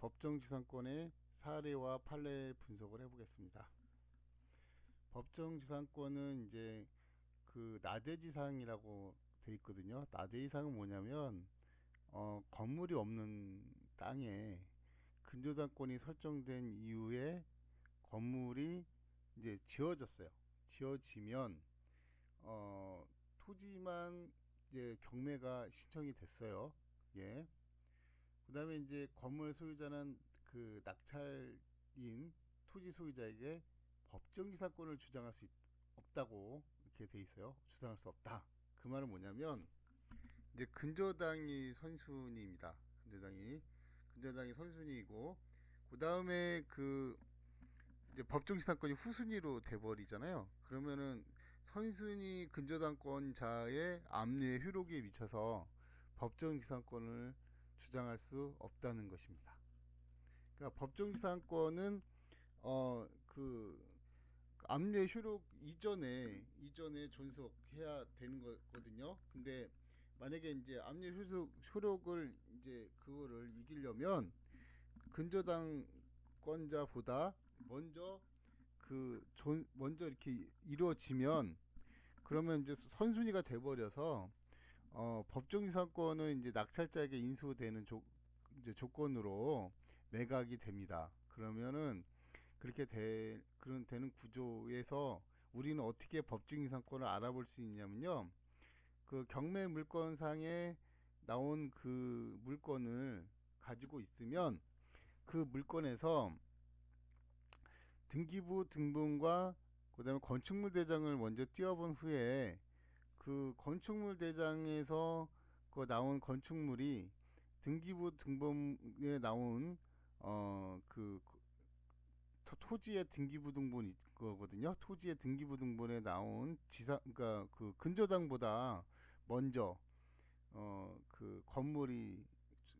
법정지상권의 사례와 판례 분석을 해보겠습니다. 법정지상권은 이제 그 나대지상이라고 돼 있거든요. 나대지상은 뭐냐면 건물이 없는 땅에 근저당권이 설정된 이후에 건물이 이제 지어졌어요. 지어지면 토지만 이제 경매가 신청이 됐어요. 예. 그 다음에 이제 건물 소유자는 그 낙찰인 토지 소유자에게 법정지상권을 주장할 수 없다고 이렇게 돼 있어요. 주장할 수 없다. 그 말은 뭐냐면 이제 근저당이 선순위입니다. 근저당이 선순위이고 그 다음에 그 이제 법정지상권이 후순위로 돼버리잖아요. 그러면은 선순위 근저당권자의 압류의 효력에 미쳐서 법정지상권을 주장할 수 없다는 것입니다. 그러니까 법정지상권은 그 압류의 효력 이전에 존속해야 되는 거거든요. 근데 만약에 이제 압류 효력을 이제 그거를 이기려면 근저당권자보다 먼저 먼저 이렇게 이루어지면 그러면 이제 선순위가 돼버려서 법정지상권은 이제 낙찰자에게 인수되는 이제 조건으로 매각이 됩니다. 그러면은 그런 되는 구조에서 우리는 어떻게 법정지상권을 알아볼 수 있냐면요. 그 경매 물건상에 나온 그 물건을 가지고 있으면 그 물건에서 등기부 등본과 그다음에 건축물 대장을 먼저 띄워본 후에 그 건축물 대장에서 그 나온 건축물이 등기부 등본에 나온 그 토지의 등기부 등본이 거거든요. 토지의 등기부 등본에 나온 그러니까 그 근저당보다 먼저 그 건물이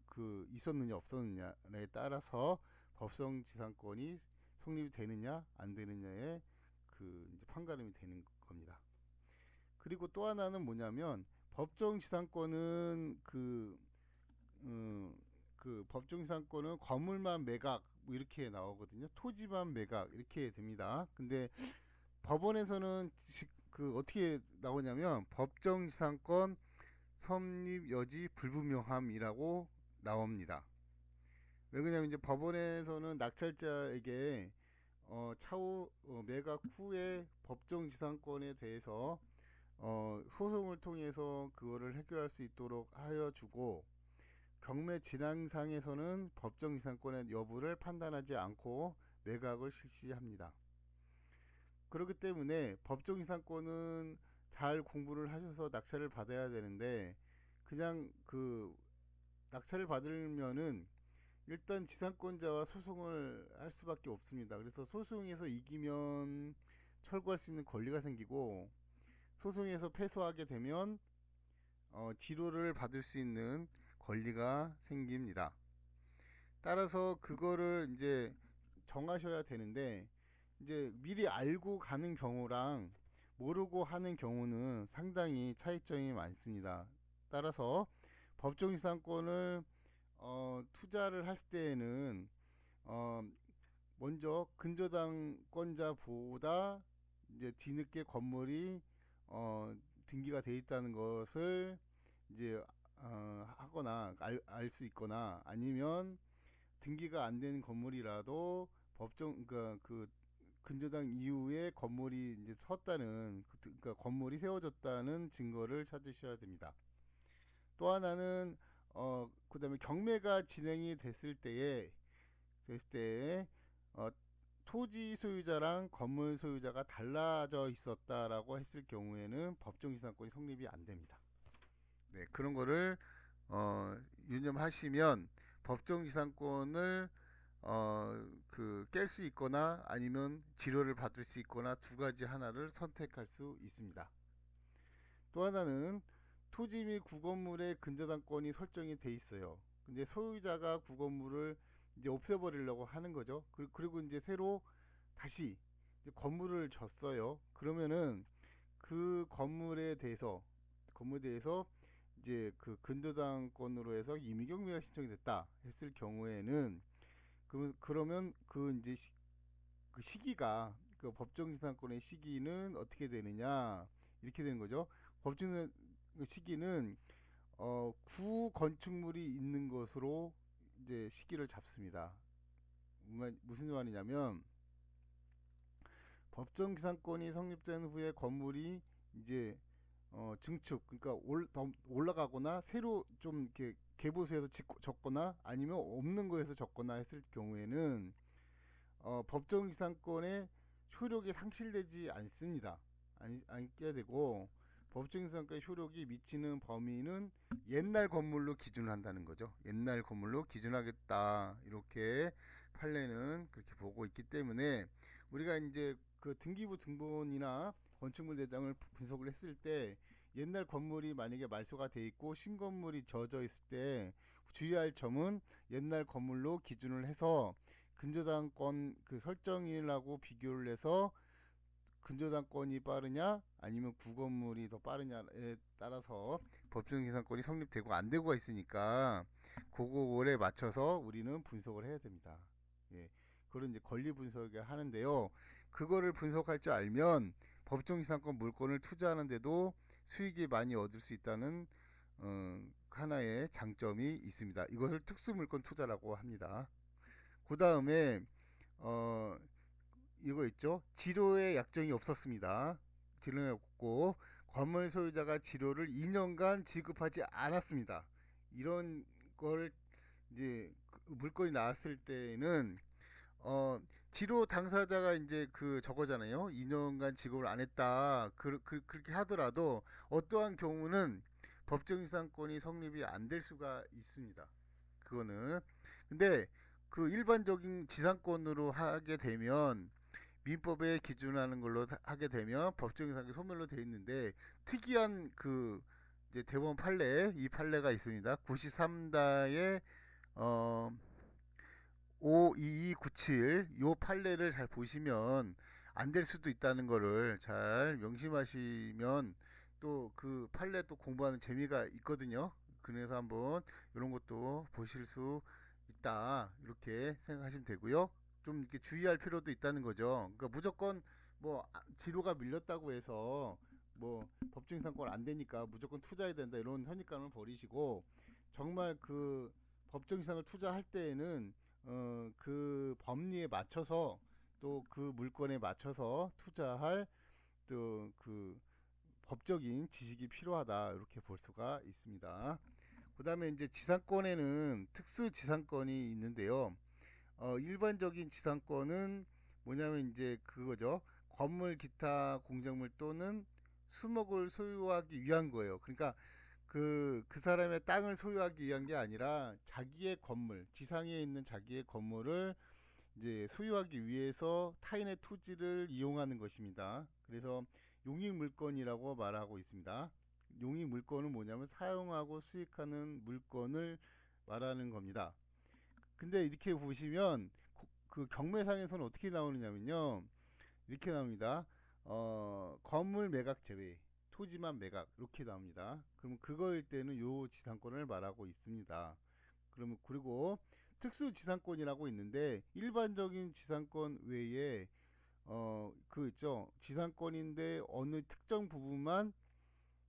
그 있었느냐 없었느냐에 따라서 법정지상권이 성립이 되느냐 안 되느냐에 그 이제 판가름이 되는 겁니다. 그리고 또 하나는 뭐냐면 법정지상권은 그 법정지상권은 건물만 매각 뭐 이렇게 나오거든요. 토지만 매각 이렇게 됩니다. 근데 법원에서는 그 어떻게 나오냐면 법정지상권 성립 여지 불분명함이라고 나옵니다. 왜 그러냐면 이제 법원에서는 낙찰자에게 차후 매각 후에 법정지상권에 대해서 소송을 통해서 그거를 해결할 수 있도록 하여 주고 경매 진행상에서는 법정지상권의 여부를 판단하지 않고 매각을 실시합니다. 그렇기 때문에 법정지상권은 잘 공부를 하셔서 낙찰을 받아야 되는데 그냥 그 낙찰을 받으면은 일단 지상권자와 소송을 할 수밖에 없습니다. 그래서 소송에서 이기면 철거할 수 있는 권리가 생기고 소송에서 패소하게 되면 지로를 받을 수 있는 권리가 생깁니다. 따라서 그거를 이제 정하셔야 되는데 이제 미리 알고 가는 경우랑 모르고 하는 경우는 상당히 차이점이 많습니다. 따라서 법정지상권을 투자를 할 때에는 어, 먼저 근저당권자보다 이제 뒤늦게 건물이 등기가 돼 있다는 것을 이제 하거나 알 수 있거나 아니면 등기가 안 된 건물이라도 그러니까 그 근저당 이후에 건물이 이제 섰다는 그러니까 건물이 세워졌다는 증거를 찾으셔야 됩니다. 또 하나는 그다음에 경매가 진행이 됐을 때에 토지 소유자랑 건물 소유자가 달라져 있었다라고 했을 경우에는 법정지상권이 성립이 안 됩니다. 네, 그런 거를 유념하시면 법정지상권을 그 깰 수 있거나 아니면 지료를 받을 수 있거나 두 가지 하나를 선택할 수 있습니다. 또 하나는 토지 및 구건물의 근저당권이 설정이 돼 있어요. 근데 소유자가 구건물을 이제 없애버리려고 하는 거죠. 그리고 이제 새로 다시 이제 건물을 졌어요. 그러면은 그 건물에 대해서 이제 그 근저당권으로 해서 임의경매가 신청이 됐다 했을 경우에는 그러면 그 이제 그 시기가 그 법정지상권의 시기는 어떻게 되느냐 이렇게 되는 거죠. 법정 시기는 구건축물이 있는 것으로 이제 시기를 잡습니다. 무슨 말이냐면 법정지상권이 성립된 후에 건물이 이제 증축 그러니까 더 올라가거나 새로 좀 이렇게 개보수해서 적거나 아니면 없는 거에서 적거나 했을 경우에는 법정지상권의 효력이 상실되지 않습니다. 않게 되고 법정지상권의 효력이 미치는 범위는 옛날 건물로 기준한다는 거죠. 옛날 건물로 기준하겠다 이렇게 판례는 그렇게 보고 있기 때문에 우리가 이제 그 등기부 등본이나 건축물 대장을 분석을 했을 때 옛날 건물이 만약에 말소가 돼 있고 신건물이 지어져 있을 때 주의할 점은 옛날 건물로 기준을 해서 근저당권 그 설정일하고 비교를 해서 근저당권이 빠르냐 아니면 구건물이 더 빠르냐에 따라서 법정지상권이 성립되고 안 되고가 있으니까 그거에 맞춰서 우리는 분석을 해야 됩니다. 예, 그런 이제 권리 분석을 하는데요. 그거를 분석할 줄 알면 법정지상권 물건을 투자하는데도 수익이 많이 얻을 수 있다는 하나의 장점이 있습니다. 이것을 특수물건 투자라고 합니다. 그 다음에 어, 이거 있죠. 지료의 약정이 없었습니다. 지료가 없고 건물 소유자가 지료를 2년간 지급하지 않았습니다. 이런 걸 이제 물건이 나왔을 때는 지료 당사자가 이제 그 저거잖아요. 2년간 지급을 안 했다. 그렇게 하더라도 어떠한 경우는 법정지상권이 성립이 안 될 수가 있습니다. 그거는 근데 그 일반적인 지상권으로 하게 되면 민법에 기준하는 걸로 하게 되면 법정상에 소멸로 되어 있는데 특이한 그 이제 대법원 판례 이 판례가 있습니다. 93다의 어 52297 요 판례를 잘 보시면 안 될 수도 있다는 거를 잘 명심하시면 또 그 판례 또 공부하는 재미가 있거든요. 그래서 한번 이런 것도 보실 수 있다 이렇게 생각하시면 되고요. 좀 이렇게 주의할 필요도 있다는 거죠. 그러니까 무조건 뭐 지로가 밀렸다고 해서 뭐 법정상권 안 되니까 무조건 투자해야 된다 이런 선입관을 버리시고 정말 그 법정상을 투자할 때에는 그 법리에 맞춰서 또 그 물건에 맞춰서 투자할 또 그 법적인 지식이 필요하다 이렇게 볼 수가 있습니다. 그 다음에 이제 지상권에는 특수 지상권이 있는데요. 일반적인 지상권은 뭐냐면 이제 그거죠. 건물, 기타 공작물 또는 수목을 소유하기 위한 거예요. 그러니까 그 사람의 땅을 소유하기 위한 게 아니라 자기의 건물, 지상에 있는 자기의 건물을 이제 소유하기 위해서 타인의 토지를 이용하는 것입니다. 그래서 용익물건이라고 말하고 있습니다. 용익물건은 뭐냐면 사용하고 수익하는 물건을 말하는 겁니다. 근데 이렇게 보시면 그 경매상에서는 어떻게 나오느냐면요. 이렇게 나옵니다. 건물 매각 제외, 토지만 매각 이렇게 나옵니다. 그러면 그거일 때는 요 지상권을 말하고 있습니다. 그러면 그리고 특수 지상권이라고 있는데 일반적인 지상권 외에 그 있죠. 지상권인데 어느 특정 부분만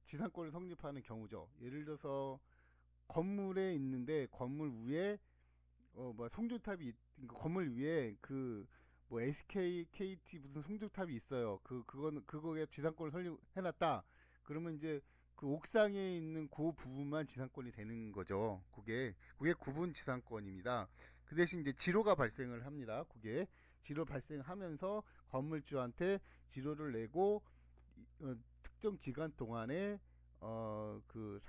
지상권을 성립하는 경우죠. 예를 들어서 건물에 있는데 건물 위에 뭐 송전탑이 그러니까 건물 위에 그 뭐 SK, KT 무슨 송전탑이 있어요. 그거는 그거에 지상권을 설립해놨다. 그러면 이제 그 옥상에 있는 그 부분만 지상권이 되는 거죠. 그게 구분 지상권입니다. 그 대신 이제 지로가 발생을 합니다. 그게 지로 발생하면서 건물주한테 지로를 내고 특정 기간 동안에 그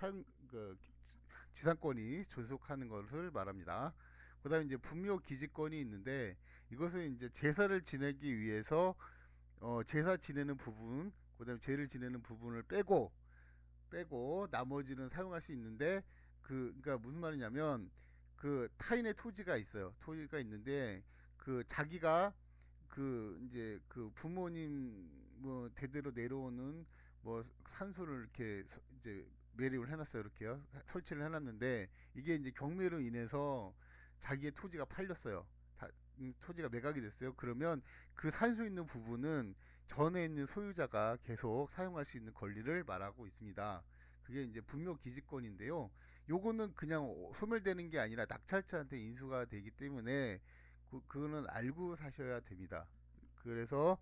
지상권이 존속하는 것을 말합니다. 그 다음에 이제 분묘 기지권이 있는데 이것은 이제 제사를 지내기 위해서 제사 지내는 부분, 그 다음에 제를 지내는 부분을 빼고 나머지는 사용할 수 있는데 그러니까 무슨 말이냐면 그 타인의 토지가 있어요. 토지가 있는데 그 자기가 그 이제 그 부모님 뭐 대대로 내려오는 뭐 산소를 이렇게 이제 매립을 해놨어요. 이렇게요. 설치를 해놨는데 이게 이제 경매로 인해서 자기의 토지가 팔렸어요. 토지가 매각이 됐어요. 그러면 그 산소 있는 부분은 전에 있는 소유자가 계속 사용할 수 있는 권리를 말하고 있습니다. 그게 이제 분묘 기지권인데요. 요거는 그냥 소멸되는 게 아니라 낙찰자한테 인수가 되기 때문에 그거는 알고 사셔야 됩니다. 그래서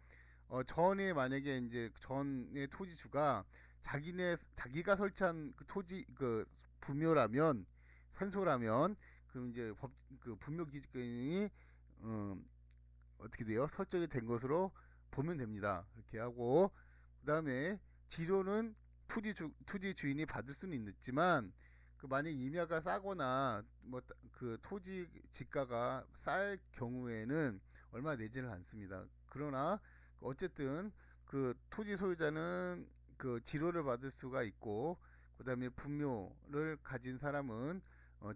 전에 만약에 이제 전에 토지주가 자기가 설치한 그 토지 그 분묘라면 산소라면 그럼 이제 그 분묘 기지권이 어, 어떻게 돼요? 설정이 된 것으로 보면 됩니다. 이렇게 하고 그다음에 지료는 토지 주인이 받을 수는 있지만 그 만약 임야가 싸거나 뭐 그 토지 지가가 쌀 경우에는 얼마 내지는 않습니다. 그러나 어쨌든 그 토지 소유자는 그 지료를 받을 수가 있고 그다음에 분묘를 가진 사람은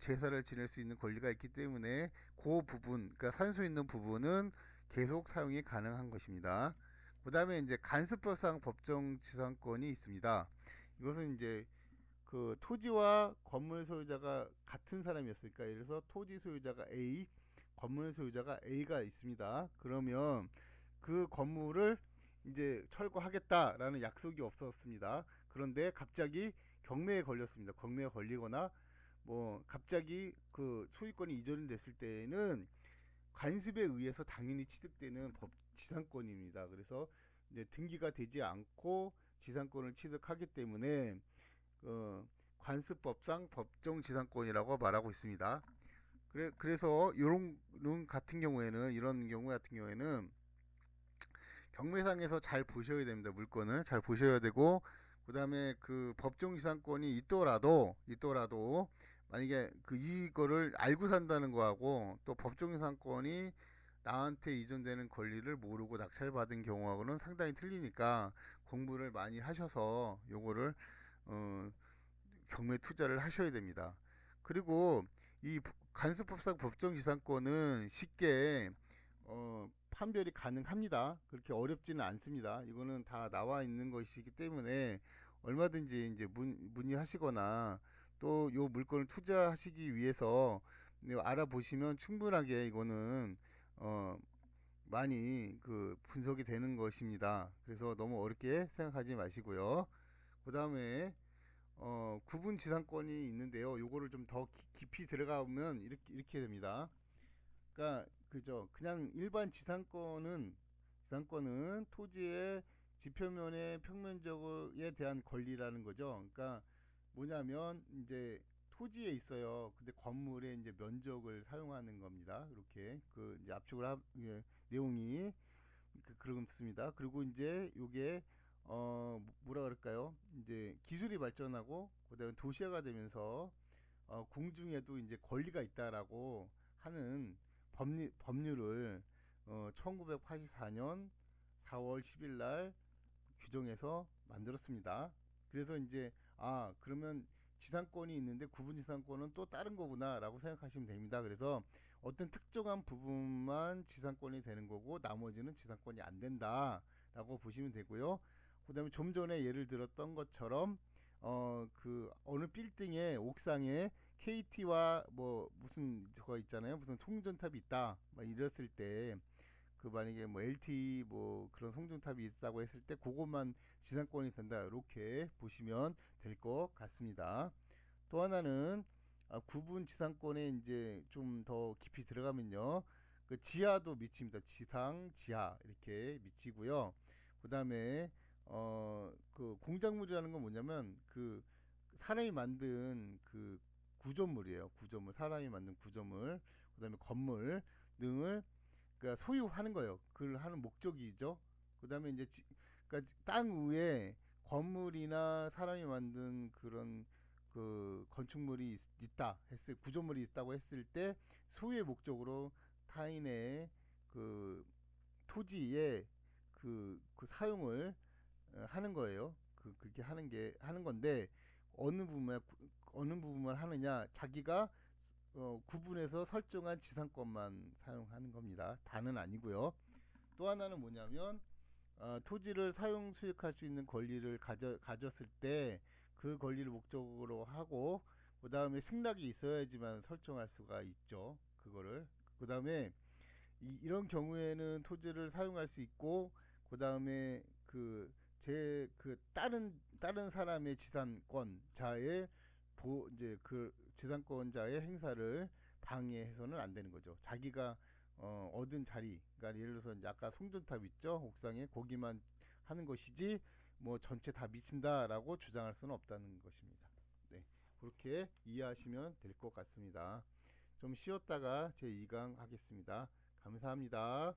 제사를 지낼 수 있는 권리가 있기 때문에 그 부분, 그러니까 산소 있는 부분은 계속 사용이 가능한 것입니다. 그 다음에 이제 간섭법상 법정지상권이 있습니다. 이것은 이제 그 토지와 건물 소유자가 같은 사람이었으니까 예를 들어서 토지 소유자가 A, 건물 소유자가 A가 있습니다. 그러면 그 건물을 이제 철거하겠다라는 약속이 없었습니다. 그런데 갑자기 경매에 걸렸습니다. 경매에 걸리거나 뭐 갑자기 그 소유권이 이전이 됐을 때에는 관습에 의해서 당연히 취득되는 지상권입니다. 그래서 이제 등기가 되지 않고 지상권을 취득하기 때문에 관습법상 법정지상권이라고 말하고 있습니다. 그래서 이런 같은 경우에는 이런 경우 같은 경우에는 경매상에서 잘 보셔야 됩니다. 물건을 잘 보셔야 되고 그 다음에 그 법정지상권이 있더라도 만약에 그 이거를 알고 산다는 거하고 또 법정지상권이 나한테 이전되는 권리를 모르고 낙찰받은 경우하고는 상당히 틀리니까 공부를 많이 하셔서 요거를 어, 경매 투자를 하셔야 됩니다. 그리고 이 간수법상 법정지상권은 쉽게 판별이 가능합니다. 그렇게 어렵지는 않습니다. 이거는 다 나와 있는 것이기 때문에 얼마든지 이제 문의하시거나 또 요 물건을 투자하시기 위해서 알아보시면 충분하게 이거는 어, 많이 그 분석이 되는 것입니다. 그래서 너무 어렵게 생각하지 마시고요. 그 다음에 구분 지상권이 있는데요. 요거를 좀 더 깊이 들어가면 이렇게 됩니다. 그러니까 그죠. 그냥 일반 지상권은 토지의 지표면의 평면적에 대한 권리라는 거죠. 그러니까 뭐냐면 이제 토지에 있어요. 근데 건물의 이제 면적을 사용하는 겁니다. 이렇게 그 이제 예, 내용이 그렇습니다. 그리고 이제 요게 뭐라 그럴까요? 이제 기술이 발전하고 그다음에 도시화가 되면서 공중에도 이제 권리가 있다라고 하는 법률을 1984년 4월 10일 날 규정해서 만들었습니다. 그래서 이제 그러면 지상권이 있는데 구분 지상권은 또 다른 거구나라고 생각하시면 됩니다. 그래서 어떤 특정한 부분만 지상권이 되는 거고 나머지는 지상권이 안 된다라고 보시면 되고요. 그다음에 좀 전에 예를 들었던 것처럼 그 어느 빌딩의 옥상에 KT와 뭐 무슨 저거 있잖아요. 무슨 송전탑이 있다. 막 이랬을 때 그 만약에 뭐 LTE 뭐 그런 송전탑이 있다고 했을 때 그것만 지상권이 된다. 이렇게 보시면 될 것 같습니다. 또 하나는 구분 지상권에 이제 좀 더 깊이 들어가면요. 그 지하도 미칩니다. 지상, 지하 이렇게 미치고요. 그다음에 그 공작물이라는 건 뭐냐면 그 사람이 만든 그 구조물이에요. 구조물, 사람이 만든 구조물, 그다음에 건물 등을 그러니까 소유하는 거예요. 그걸 하는 목적이죠. 그다음에 이제 그러니까 땅 위에 건물이나 사람이 만든 그런 그 건축물이 있다 했을 구조물이 있다고 했을 때 소유의 목적으로 타인의 그 토지에 그 사용을 하는 거예요. 그렇게 하는 건데 어느 부분만 어느 부분만 하느냐 자기가 구분해서 설정한 지상권만 사용하는 겁니다. 다는 아니고요. 또 하나는 뭐냐면 토지를 사용 수익할 수 있는 권리를 가졌을 때 그 권리를 목적으로 하고 그 다음에 승낙이 있어야지만 설정할 수가 있죠. 그거를 그 다음에 이런 경우에는 토지를 사용할 수 있고, 그 다음에 다른 사람의 지상권자의 이제 그 지상권자의 행사를 방해해서는 안 되는 거죠. 자기가 얻은 자리, 그러니까 예를 들어서 이제 아까 송전탑 있죠, 옥상에 거기만 하는 것이지 뭐 전체 다 미친다라고 주장할 수는 없다는 것입니다. 네, 그렇게 이해하시면 될 것 같습니다. 좀 쉬었다가 제 2강 하겠습니다. 감사합니다.